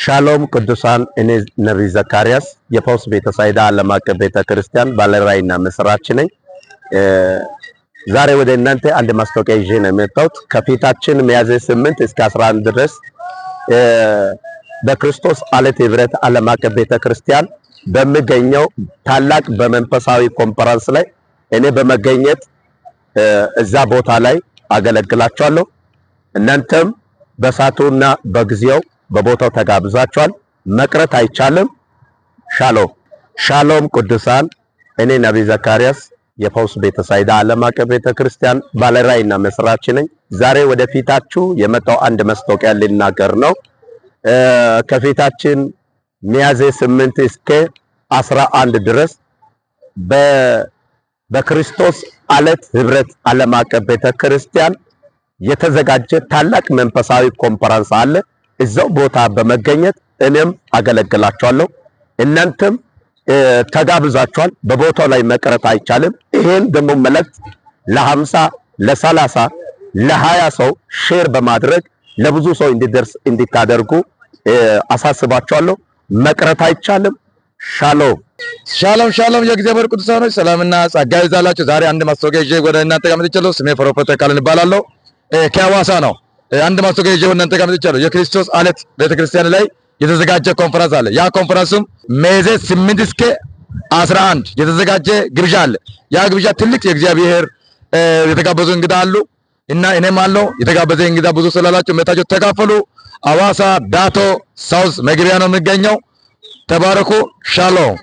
ሻሎም ቅዱሳን እኔ ነብይ ዘካርያስ የፈውስ ቤተሳይዳ ዓለም አቀፍ ቤተክርስቲያን ባለራዕይና መስራች ነኝ። ዛሬ ወደ እናንተ አንድ ማስታወቂያ ይዤ ነው የመጣሁት። ከፊታችን ሚያዝያ 8 እስከ 11 ድረስ በክርስቶስ ዓለት ህብረት ዓለም አቀፍ ቤተክርስቲያን በሚገኘው ታላቅ በመንፈሳዊ ኮንፈረንስ ላይ እኔ በመገኘት እዛ ቦታ ላይ አገለግላችኋለሁ። እናንተም በሳቱና በጊዜው በቦታው ተጋብዛችኋል። መቅረት አይቻልም። ሻሎም ቅዱሳን እኔ ነብይ ዘካርያስ የፈውስ ቤተሳይዳ ዓለም አቀፍ ቤተክርስቲያን ባለራዕይና መስራች ነኝ። ዛሬ ወደፊታችሁ የመጣው አንድ ማስታወቂያ ልናገር ነው። ከፊታችን ሚያዝያ 8 እስከ 11 ድረስ በክርስቶስ ዓለት ህብረት ዓለም አቀፍ ቤተክርስቲያን የተዘጋጀ ታላቅ መንፈሳዊ ኮንፈረንስ አለ። እዛው ቦታ በመገኘት እኔም አገለግላችኋለሁ። እናንተም ተጋብዛችኋል። በቦታው ላይ መቅረት አይቻልም። ይሄን ደግሞ መልእክት ለ50 ለ30 ለ20 ሰው ሼር በማድረግ ለብዙ ሰው እንዲደርስ እንድታደርጉ አሳስባችኋለሁ። መቅረት አይቻልም። ሻሎም የእግዚአብሔር ቅዱሳኖች ሰላምና ጸጋ ይዛላችሁ። ዛሬ አንድ ማስታወቂያ ይዤ ወደ እናንተ ጋር መጥቻለሁ። ስሜ ፕሮፌት ካልን እባላለሁ። ከሐዋሳ ነው። አንድ ማስታወቂያ ይዤ ወደ እናንተ ጋር መጥቻለሁ። የክርስቶስ ዓለት ቤተክርስቲያን ላይ የተዘጋጀ ኮንፈረንስ አለ። ያ ኮንፈረንስም ሚያዝያ 8 እስከ 11 የተዘጋጀ ግብዣ አለ። ያ ግብዣ ትልቅ የእግዚአብሔር የተጋበዙ እንግዳ አሉ እና እኔም አለው። የተጋበዘ እንግዳ ብዙ ስላላችሁ መታችሁ ተካፈሉ። ሐዋሳ ዳቶ ሳውዝ መግቢያ ነው የሚገኘው። ተባረኩ። ሻሎም